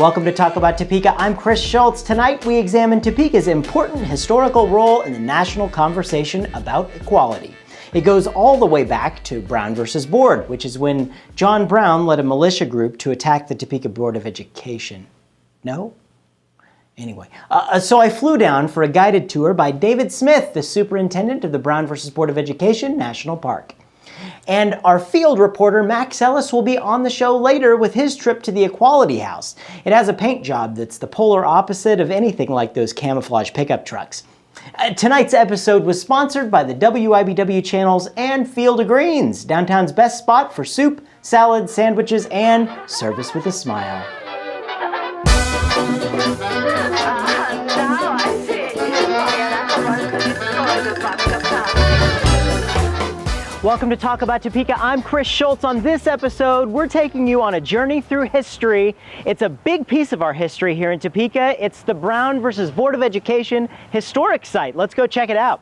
Welcome to Talk About Topeka. I'm Chris Schultz. Tonight we examine Topeka's important historical role in the national conversation about equality. It goes all the way back to Brown versus Board, which is when John Brown led a militia group to attack the Topeka Board of Education. No? Anyway, so I flew down for a guided tour by David Smith, the superintendent of the Brown versus Board of Education National Park. And our field reporter, Max Ellis, will be on the show later with his trip to the Equality House. It has a paint job that's the polar opposite of anything like those camouflage pickup trucks. Tonight's episode was sponsored by the WIBW channels and Field of Greens, downtown's best spot for soup, salad, sandwiches, and service with a smile. Welcome to Talk About Topeka. I'm Chris Schultz. On this episode, we're taking you on a journey through history. It's a big piece of our history here in Topeka. It's the Brown versus Board of Education historic site. Let's go check it out.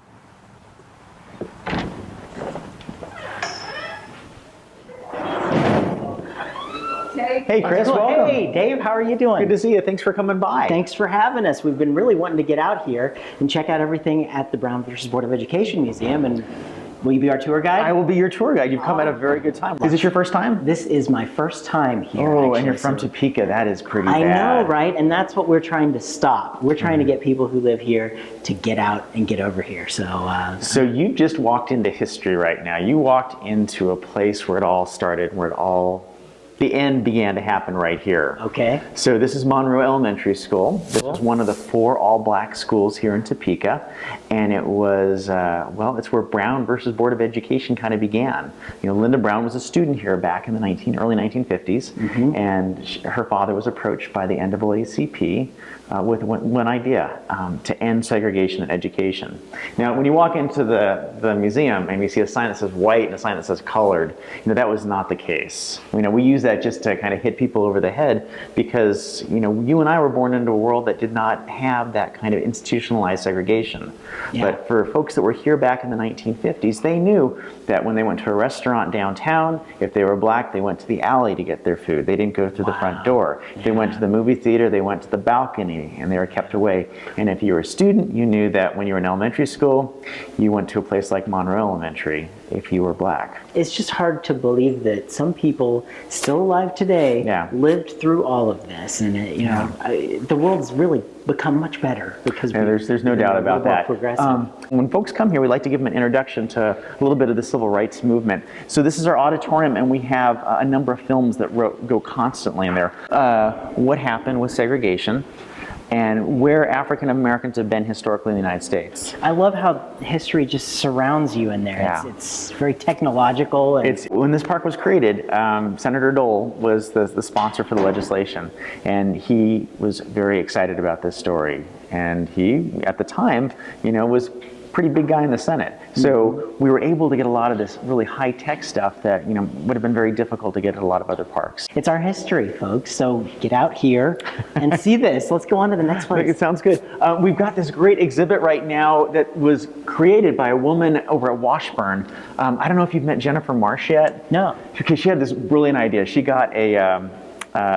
Hey Chris, welcome. Hey Dave, how are you doing? Good to see you. Thanks for coming by. Thanks for having us. We've been really wanting to get out here and check out everything at the Brown versus Board of Education Museum. And will you be our tour guide? I will be your tour guide. You've come at a very good time. Is this your first time? This is my first time here. Oh, and you're from Topeka. That is pretty bad. I know, right? And that's what we're trying to stop. We're trying to get people who live here to get out and get over here. So you just walked into history right now. You walked into a place where it all started, the end began to happen right here. Okay. So this is Monroe Elementary School. This was one of the 4 all-black schools here in Topeka, and it was, it's where Brown versus Board of Education kind of began. You know, Linda Brown was a student here back in the early 1950s, and her father was approached by the NAACP with one idea, to end segregation in education. Now, when you walk into the museum and you see a sign that says white and a sign that says colored, that was not the case. We use that just to kind of hit people over the head because, you and I were born into a world that did not have that kind of institutionalized segregation. Yeah. But for folks that were here back in the 1950s, they knew that when they went to a restaurant downtown, if they were black, they went to the alley to get their food. They didn't go through the front door. If they went to the movie theater, they went to the balcony and they were kept away. And if you were a student, you knew that when you were in elementary school, you went to a place like Monroe Elementary if you were black. It's just hard to believe that some people still alive today lived through all of this. And, the world's really become much better because there's no doubt about that. Progressive. When folks come here, we like to give them an introduction to a little bit of the civil rights movement. So this is our auditorium, and we have a number of films that go constantly in there. What happened with segregation, and where African Americans have been historically in the United States. I love how history just surrounds you in there. Yeah. It's very technological. And when this park was created, Senator Dole was the sponsor for the legislation, and he was very excited about this story. And he, at the time, was pretty big guy in the Senate. So we were able to get a lot of this really high-tech stuff that would have been very difficult to get at a lot of other parks. It's our history, folks. So get out here and see this. Let's go on to the next place. It sounds good. We've got this great exhibit right now that was created by a woman over at Washburn. I don't know if you've met Jennifer Marsh yet. No. Because she had this brilliant idea. She got a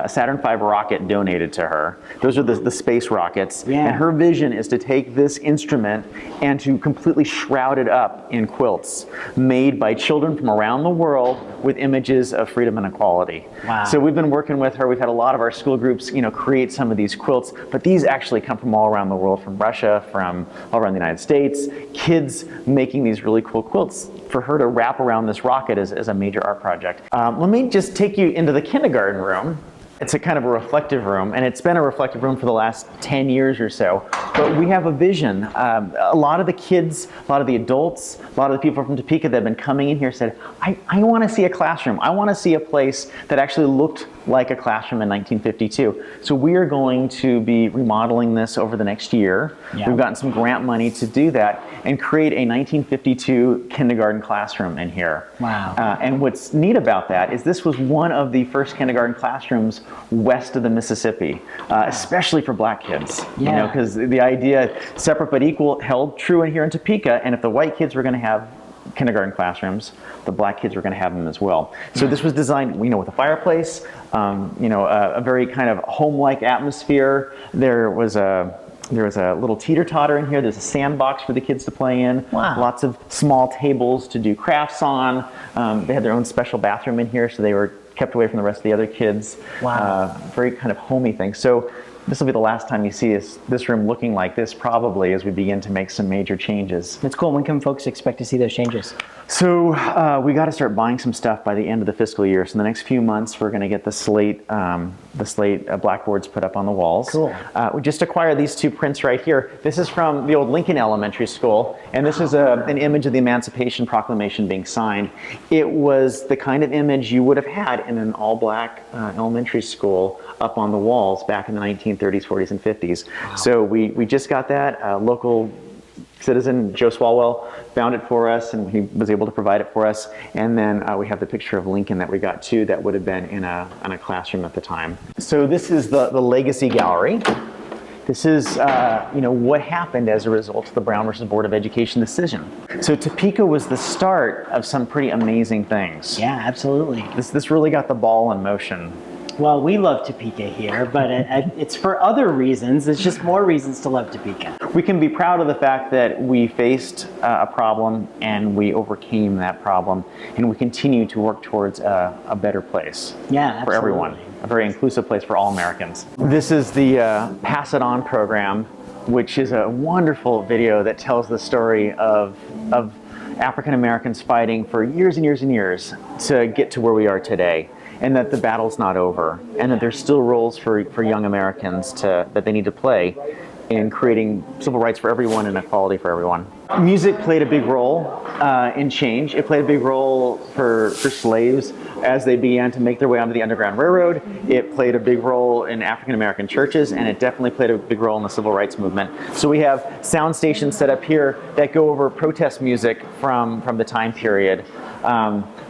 Saturn V rocket donated to her. Those are the space rockets. Yeah. And her vision is to take this instrument and to completely shroud it up in quilts made by children from around the world with images of freedom and equality. Wow. So we've been working with her. We've had a lot of our school groups, create some of these quilts, but these actually come from all around the world, from Russia, from all around the United States. Kids making these really cool quilts. For her to wrap around this rocket is a major art project. Let me just take you into the kindergarten room. It's a kind of a reflective room, and it's been a reflective room for the last 10 years or so. But we have a vision. A lot of the kids, a lot of the adults, a lot of the people from Topeka that have been coming in here said, I want to see a classroom. I want to see a place that actually looked like a classroom in 1952. So we are going to be remodeling this over the next year. Yeah. We've gotten some grant money to do that and create a 1952 kindergarten classroom in here. Wow. And what's neat about that is this was one of the first kindergarten classrooms west of the Mississippi, especially for black kids. Yeah. Because the idea separate but equal held true in here in Topeka, and if the white kids were going to have kindergarten classrooms, the black kids were going to have them as well. So this was designed, with a fireplace, a very kind of home-like atmosphere. There was a little teeter-totter in here. There's a sandbox for the kids to play in. Wow. Lots of small tables to do crafts on. They had their own special bathroom in here, so they were kept away from the rest of the other kids. Wow. Very kind of homey thing. So this will be the last time you see this room looking like this, probably, as we begin to make some major changes. That's cool. When can folks expect to see those changes? So we got to start buying some stuff by the end of the fiscal year. So in the next few months, we're going to get the slate blackboards put up on the walls. Cool. We just acquired these two prints right here. This is from the old Lincoln Elementary School, and this is an image of the Emancipation Proclamation being signed. It was the kind of image you would have had in an all-black elementary school up on the walls back in the 1930s, 40s, and 50s. Wow. So we just got that. Local citizen, Joe Swalwell, found it for us, and he was able to provide it for us. And then we have the picture of Lincoln that we got too, that would have been in a classroom at the time. So this is the Legacy Gallery. This is what happened as a result of the Brown versus Board of Education decision. So Topeka was the start of some pretty amazing things. Yeah, absolutely. This really got the ball in motion. Well, we love Topeka here, but it's for other reasons. It's just more reasons to love Topeka. We can be proud of the fact that we faced a problem and we overcame that problem, and we continue to work towards a better place. Yeah, absolutely. For everyone. A very inclusive place for all Americans. This is the Pass It On program, which is a wonderful video that tells the story of African Americans fighting for years and years and years to get to where we are today. And that the battle's not over, and that there's still roles for young Americans that they need to play in creating civil rights for everyone and equality for everyone. Music played a big role in change. It played a big role for slaves as they began to make their way onto the Underground Railroad. It played a big role in African American churches, and it definitely played a big role in the civil rights movement. So we have sound stations set up here that go over protest music from the time period.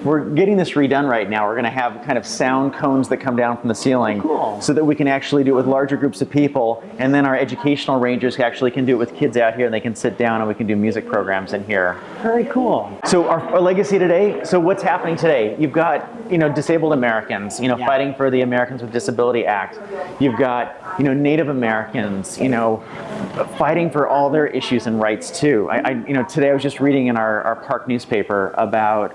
We're getting this redone right now. We're going to have kind of sound cones that come down from the ceiling. Cool. So that we can actually do it with larger groups of people, and then our educational rangers actually can do it with kids out here, and they can sit down and we can do music programs in here. Very cool. So our legacy today, so what's happening today? You've got, disabled Americans, fighting for the Americans with Disability Act. You've got, Native Americans, fighting for all their issues and rights too. Today I was just reading in our park newspaper about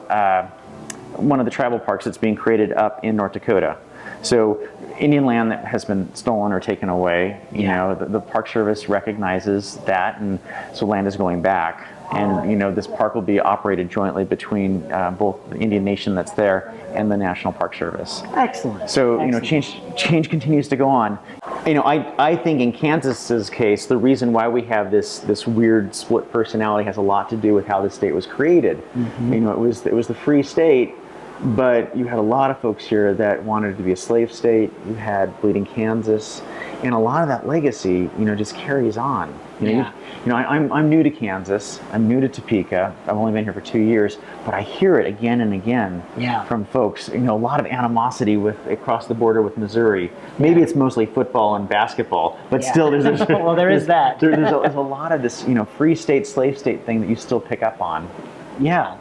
one of the tribal parks that's being created up in North Dakota. So Indian land that has been stolen or taken away, the Park Service recognizes that, and so land is going back. And this park will be operated jointly between both the Indian Nation that's there and the National Park Service. Excellent. So Excellent. change continues to go on. I think in Kansas's case, the reason why we have this weird split personality has a lot to do with how the state was created. Mm-hmm. It was the free state, but you had a lot of folks here that wanted it to be a slave state. You had Bleeding Kansas, and a lot of that legacy, just carries on. I'm new to Kansas. I'm new to Topeka. I've only been here for 2 years, but I hear it again and again from folks. A lot of animosity across the border with Missouri. Maybe it's mostly football and basketball, but still, there's well, there is that. there's a lot of this, free state, slave state thing that you still pick up on. Yeah,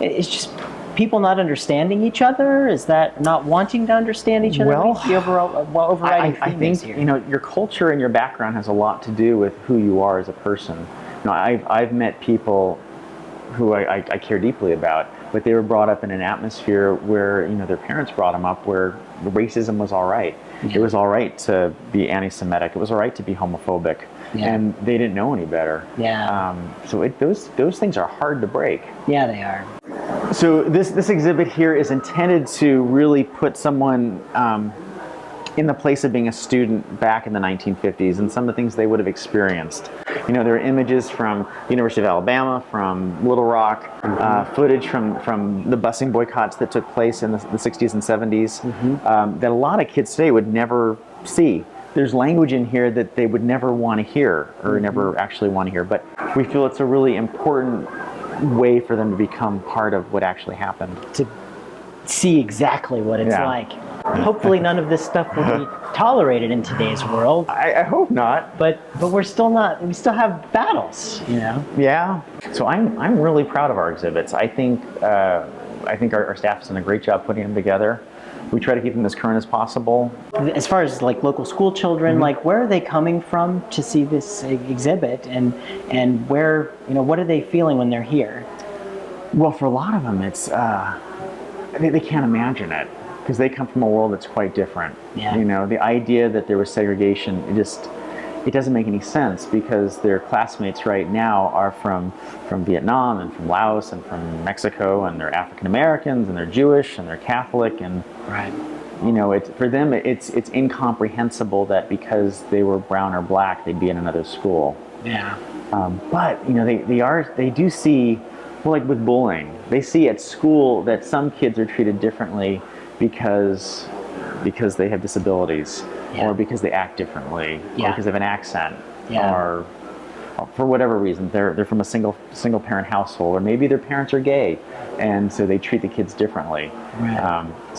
it's just people not understanding each other. Is that not wanting to understand each other? Well, the overriding I think here. Your culture and your background has a lot to do with who you are as a person. I've met people who I care deeply about, but they were brought up in an atmosphere where their parents brought them up where racism was all right. Yeah. It was all right to be anti-Semitic. It was all right to be homophobic. Yeah. And they didn't know any better. Yeah. So those things are hard to break. Yeah, they are. So this exhibit here is intended to really put someone in the place of being a student back in the 1950s and some of the things they would have experienced. There are images from the University of Alabama, from Little Rock, footage from the busing boycotts that took place in the 60s and 70s that a lot of kids today would never see. There's language in here that they would never want to hear or never actually want to hear, but we feel it's a really important way for them to become part of what actually happened. To see exactly what it's like. Hopefully none of this stuff will be tolerated in today's world. I hope not. But we're still not, we still have battles, you know? Yeah. So I'm really proud of our exhibits. I think our staff has done a great job putting them together. We try to keep them as current as possible. As far as like local school children, like where are they coming from to see this exhibit, and where, you know, what are they feeling when they're here? Well, for a lot of them, it's they can't imagine it because they come from a world that's quite different. Yeah. You know, the idea that there was segregation, it doesn't make any sense because their classmates right now are from Vietnam and from Laos and from Mexico, and they're African Americans and they're Jewish and they're Catholic, and Right. you know, for them it's incomprehensible that because they were brown or black they'd be in another school. Yeah. But you know, they do see, well, like with bullying, they see at school that some kids are treated differently because they have disabilities, Yeah. or because they act differently, Yeah. or because they have an accent, Yeah. or for whatever reason they're from a single parent household, or maybe their parents are gay, and so they treat the kids differently. Right.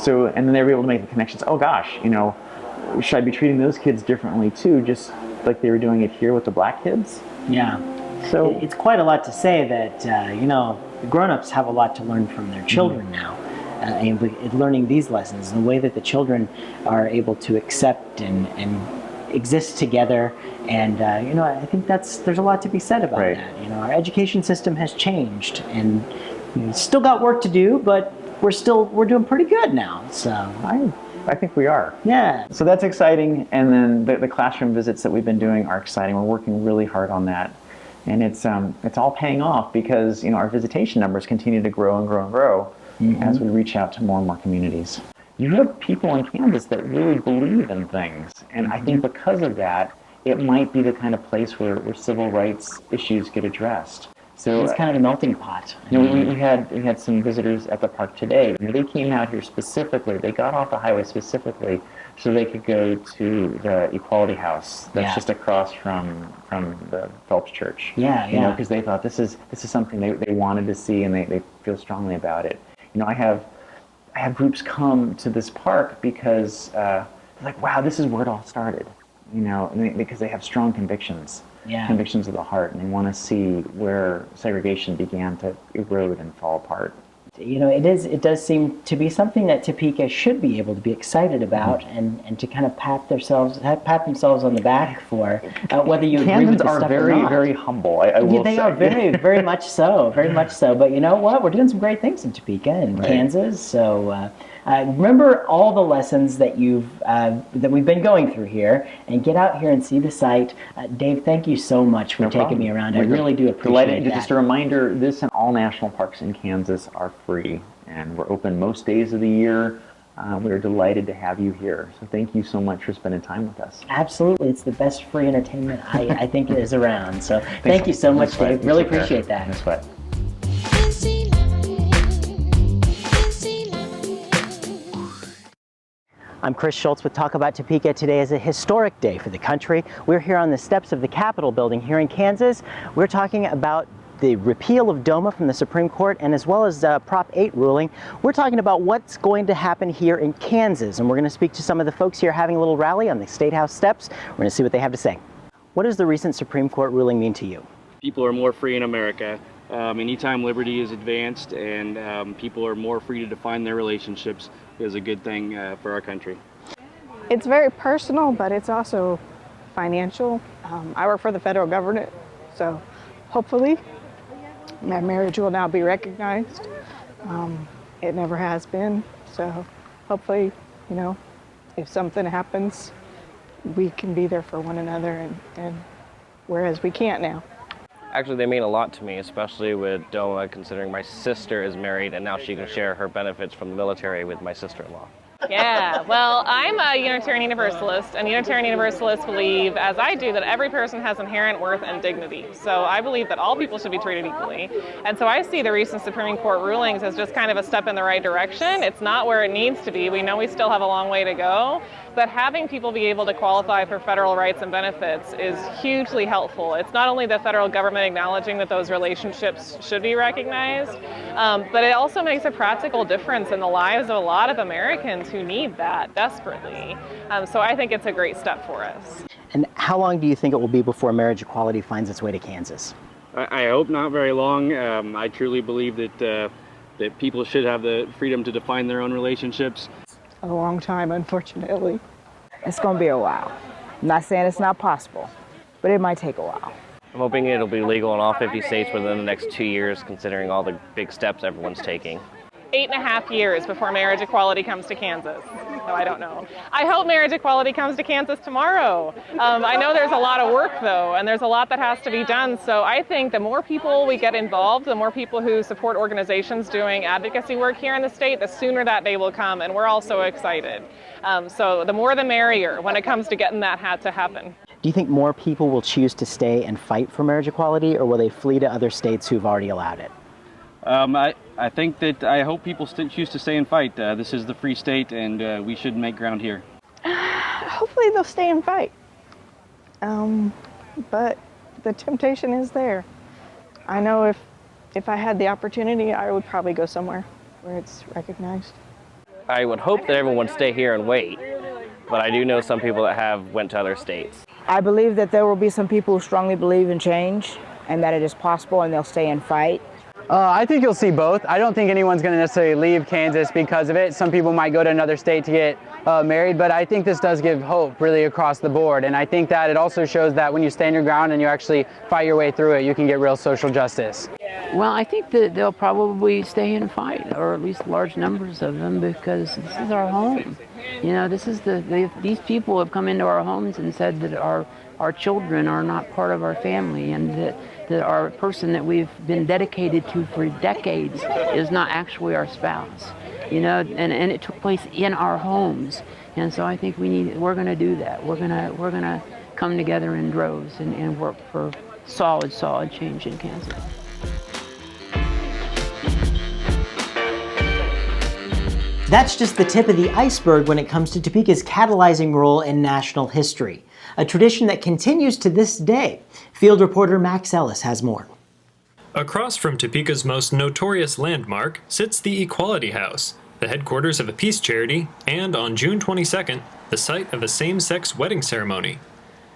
And then they were able to make the connections. Oh gosh, you know, should I be treating those kids differently too, just like they were doing it here with the black kids? Yeah. So It's quite a lot to say that, you know, the grown-ups have a lot to learn from their children now. And learning these lessons, the way that the children are able to accept and exist together, and you know, I think there's a lot to be said about Right. that. You know, our education system has changed, and you know, still got work to do, but we're doing pretty good now. So I think we are. yeah. So that's exciting, and then the classroom visits that we've been doing are exciting. We're working really hard on that, and it's all paying off because, you know, our visitation numbers continue to grow and grow and grow as we reach out to more and more communities. You have people in Kansas that really believe in things, and I think because of that, it might be the kind of place where civil rights issues get addressed. So It's kind of a melting pot. you know, we had some visitors at the park today. You know, they came out here specifically. They got off the highway specifically so they could go to the Equality House that's Yeah. just across from the Phelps Church. Yeah, You know, yeah. because they thought this is something they wanted to see, and they feel strongly about it. You know, I have groups come to this park because they're like, wow, this is where it all started. You know, because they have strong convictions. Yeah. Convictions of the heart, and they want to see where segregation began to erode and fall apart. You know, it does seem to be something that Topeka should be able to be excited about, and to kind of pat themselves on the back for, whether you agree with Kansans this are stuff very, or not. very humble. I will They say. are very much so, very much so. But you know what? We're doing some great things in Topeka and Right. Kansas. So remember all the lessons that we've been going through here, and get out here and see the site. Dave, thank you so much for No taking problem. me around. I really do appreciate that. Just a reminder, this and all national parks in Kansas are free, and we're open most days of the year. We're delighted to have you here. So thank you so much for spending time with us. Absolutely, it's the best free entertainment I think is around. So thank you so much, Dave. Really appreciate that. No sweat. I'm Chris Schultz with Talk About Topeka. Today is a historic day for the country. We're here on the steps of the Capitol building here in Kansas. We're talking about the repeal of DOMA from the Supreme Court, and as well as Prop 8 ruling. We're talking about what's going to happen here in Kansas, and we're going to speak to some of the folks here having a little rally on the State House steps. We're going to see what they have to say. What does the recent Supreme Court ruling mean to you? People are more free in America. Anytime liberty is advanced and people are more free to define their relationships is a good thing for our country. It's very personal, but it's also financial. I work for the federal government, so hopefully my marriage will now be recognized. It never has been, so hopefully, you know, if something happens, we can be there for one another, and whereas we can't now. Actually, they mean a lot to me, especially with DOMA, considering my sister is married and now she can share her benefits from the military with my sister-in-law. Yeah, well, I'm a Unitarian Universalist, and Unitarian Universalists believe, as I do, that every person has inherent worth and dignity. So I believe that all people should be treated equally. And so I see the recent Supreme Court rulings as just kind of a step in the right direction. It's not where it needs to be. We know we still have a long way to go, but having people be able to qualify for federal rights and benefits is hugely helpful. It's not only the federal government acknowledging that those relationships should be recognized, but it also makes a practical difference in the lives of a lot of Americans who need that desperately. So I think it's a great step for us. And how long do you think it will be before marriage equality finds its way to Kansas? I hope not very long. I truly believe that that people should have the freedom to define their own relationships. A long time, unfortunately. It's going to be a while. I'm not saying it's not possible, but it might take a while. I'm hoping it'll be legal in all 50 states within the next 2 years, considering all the big steps everyone's taking. 8.5 years before marriage equality comes to Kansas. No, I don't know. I hope marriage equality comes to Kansas tomorrow. I know there's a lot of work though, and there's a lot that has to be done. So I think the more people we get involved, the more people who support organizations doing advocacy work here in the state, the sooner that day will come, and we're all so excited. So the more the merrier when it comes to getting that to happen. Do you think more people will choose to stay and fight for marriage equality, or will they flee to other states who've already allowed it? I think that I hope people choose to stay and fight. This is the free state, and we should make ground here. Hopefully they'll stay and fight. But the temptation is there. I know if I had the opportunity, I would probably go somewhere where it's recognized. I would hope that everyone would stay here and wait, but I do know some people that went to other states. I believe that there will be some people who strongly believe in change and that it is possible, and they'll stay and fight. I think you'll see both. I don't think anyone's going to necessarily leave Kansas because of it. Some people might go to another state to get married, but I think this does give hope really across the board. And I think that it also shows that when you stand your ground and you actually fight your way through it, you can get real social justice. Well, I think that they'll probably stay and fight, or at least large numbers of them, because this is our home. You know, this is these people have come into our homes and said that our children are not part of our family, and that our person that we've been dedicated to for decades is not actually our spouse. You know, and it took place in our homes, and so I think we're going to do that. We're going to come together in droves and work for solid change in Kansas. That's just the tip of the iceberg when it comes to Topeka's catalyzing role in national history, a tradition that continues to this day. Field reporter Max Ellis has more. Across from Topeka's most notorious landmark sits the Equality House, the headquarters of a peace charity, and on June 22nd, the site of a same-sex wedding ceremony.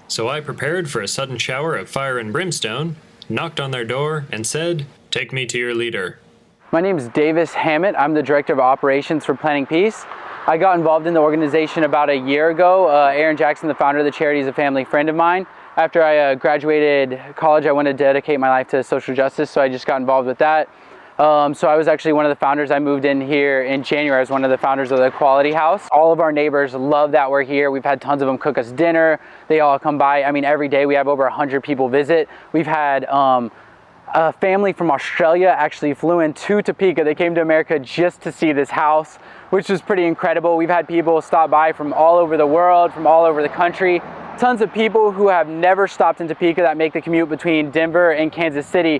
So I prepared for a sudden shower of fire and brimstone, knocked on their door, and said, "Take me to your leader." My name is Davis Hammett. I'm the Director of Operations for Planning Peace. I got involved in the organization about a year ago. Aaron Jackson, the founder of the charity, is a family friend of mine. After I graduated college, I wanted to dedicate my life to social justice, so I just got involved with that. So I was actually one of the founders. I moved in here in January. I was one of the founders of the Equality House. All of our neighbors love that we're here. We've had tons of them cook us dinner. They all come by. I mean, every day we have over 100 people visit. We've had a family from Australia actually flew in to Topeka. They came to America just to see this house, which was pretty incredible. We've had people stop by from all over the world, from all over the country. Tons of people who have never stopped in Topeka that make the commute between Denver and Kansas City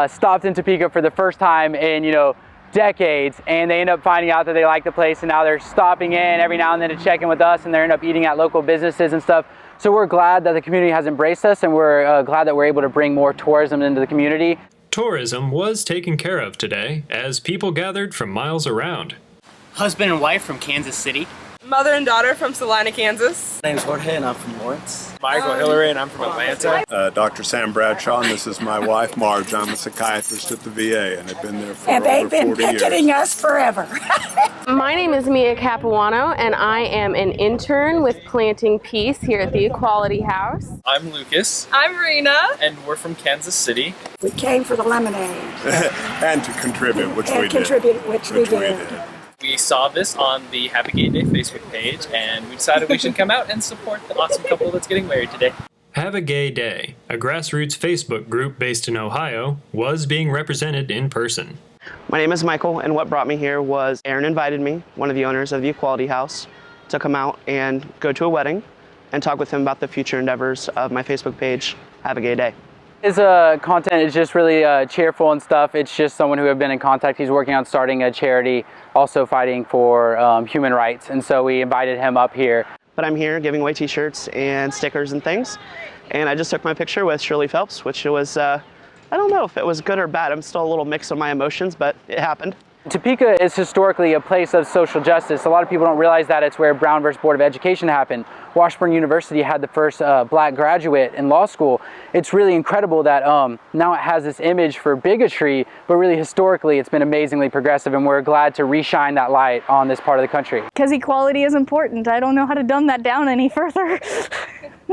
stopped in Topeka for the first time in, decades, and they end up finding out that they like the place, and now they're stopping in every now and then to check in with us, and they end up eating at local businesses and stuff. So we're glad that the community has embraced us, and we're glad that we're able to bring more tourism into the community. Tourism was taken care of today as people gathered from miles around. Husband and wife from Kansas City. Mother and daughter from Salina, Kansas. My name's Jorge and I'm from Lawrence. Michael Hillary and I'm from Atlanta. Dr. Sam Bradshaw, and this is my wife Marge. I'm a psychiatrist at the VA and have been there for and over 40 years. And they've been picketing us forever. My name is Mia Capuano and I am an intern with Planting Peace here at the Equality House. I'm Lucas. I'm Rena. And we're from Kansas City. We came for the lemonade. And to contribute, which we did. We saw this on the Have a Gay Day Facebook page, and we decided we should come out and support the awesome couple that's getting married today. Have a Gay Day, a grassroots Facebook group based in Ohio, was being represented in person. My name is Michael, and what brought me here was Aaron invited me, one of the owners of the Equality House, to come out and go to a wedding and talk with him about the future endeavors of my Facebook page, Have a Gay Day. His content is just really cheerful and stuff. It's just someone who I've been in contact. He's working on starting a charity, also fighting for human rights. And so we invited him up here. but I'm here giving away t-shirts and stickers and things. And I just took my picture with Shirley Phelps, which was, I don't know if it was good or bad. I'm still a little mixed on my emotions, but it happened. Topeka is historically a place of social justice. A lot of people don't realize that it's where Brown versus Board of Education happened. Washburn University had the first black graduate in law school. It's really incredible that now it has this image for bigotry, but really historically it's been amazingly progressive, and we're glad to reshine that light on this part of the country. Because equality is important. I don't know how to dumb that down any further.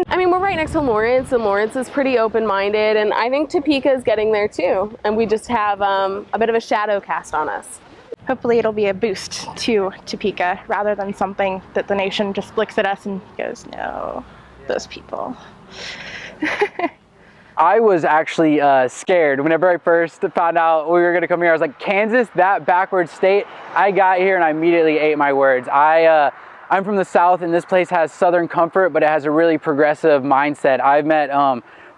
I mean, we're right next to Lawrence, and Lawrence is pretty open-minded, and I think Topeka is getting there too, and we just have a bit of a shadow cast on us. Hopefully it'll be a boost to Topeka rather than something that the nation just looks at us and goes, no, those people. I was actually scared whenever I first found out we were going to come here. I was like, Kansas, that backward state? I got here and I immediately ate my words. I'm from the South, and this place has Southern comfort, but it has a really progressive mindset. I've met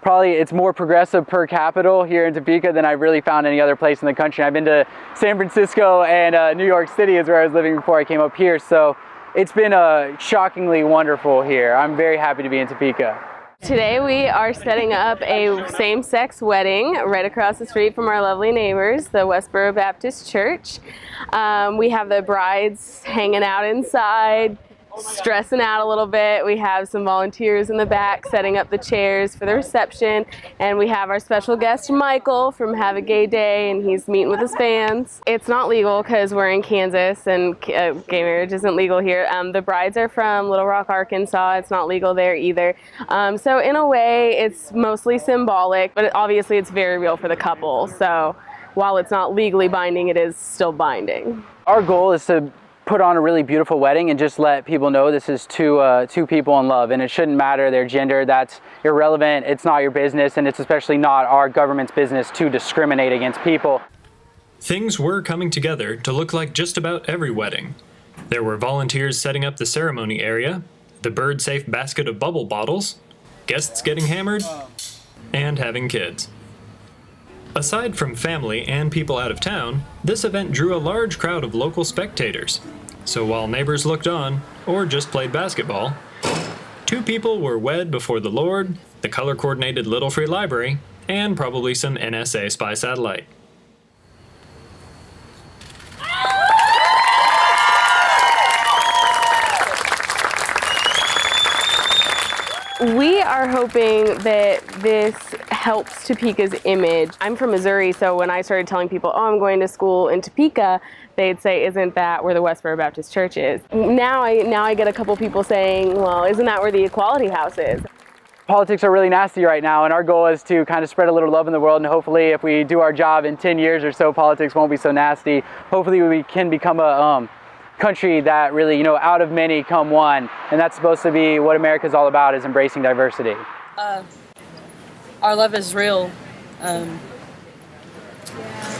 probably it's more progressive per capita here in Topeka than I've really found any other place in the country. I've been to San Francisco and New York City is where I was living before I came up here, so it's been shockingly wonderful here. I'm very happy to be in Topeka. Today we are setting up a same-sex wedding right across the street from our lovely neighbors, the Westboro Baptist Church. We have the brides hanging out inside, stressing out a little bit. We have some volunteers in the back setting up the chairs for the reception, and we have our special guest Michael from Have a Gay Day, and he's meeting with his fans. It's not legal because we're in Kansas and gay marriage isn't legal here. The brides are from Little Rock, Arkansas. It's not legal there either. So in a way it's mostly symbolic, but obviously it's very real for the couple. So while it's not legally binding, it is still binding. Our goal is to put on a really beautiful wedding and just let people know this is two people in love, and it shouldn't matter their gender. That's irrelevant. It's not your business, and it's especially not our government's business to discriminate against people. Things were coming together to look like just about every wedding. There were volunteers setting up the ceremony area, the bird-safe basket of bubble bottles, guests getting hammered, and having kids. Aside from family and people out of town, this event drew a large crowd of local spectators. So while neighbors looked on, or just played basketball, two people were wed before the Lord, the color-coordinated Little Free Library, and probably some NSA spy satellite. We are hoping that this helps Topeka's image. I'm from Missouri, so when I started telling people, oh, I'm going to school in Topeka, they'd say, isn't that where the Westboro Baptist Church is? Now I get a couple people saying, well, isn't that where the Equality House is? Politics are really nasty right now, and our goal is to kind of spread a little love in the world, and hopefully if we do our job in 10 years or so, politics won't be so nasty. Hopefully we can become a country that really, out of many come one, and that's supposed to be what America's all about, is embracing diversity. Our love is real.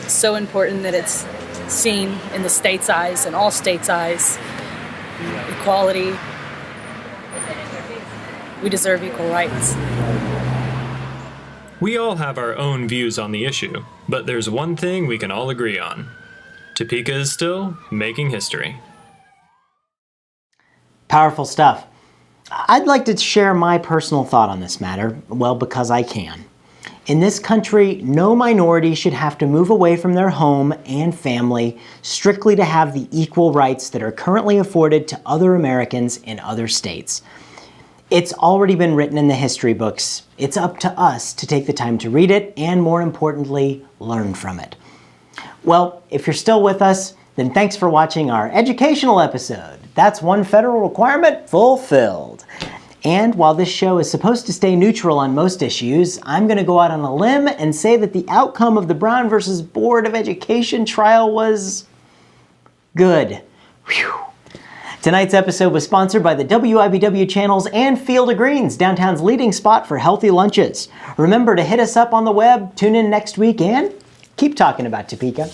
So important that it's seen in the state's eyes and all states' eyes. Equality. We deserve equal rights. We all have our own views on the issue, but there's one thing we can all agree on. Topeka is still making history. Powerful stuff. I'd like to share my personal thought on this matter, well, because I can. In this country, no minority should have to move away from their home and family strictly to have the equal rights that are currently afforded to other Americans in other states. It's already been written in the history books. It's up to us to take the time to read it and, more importantly, learn from it. Well, if you're still with us, then thanks for watching our educational episode. That's one federal requirement fulfilled. And while this show is supposed to stay neutral on most issues, I'm going to go out on a limb and say that the outcome of the Brown versus Board of Education trial was good. Whew. Tonight's episode was sponsored by the WIBW channels and Field of Greens, downtown's leading spot for healthy lunches. Remember to hit us up on the web, tune in next week, and keep talking about Topeka.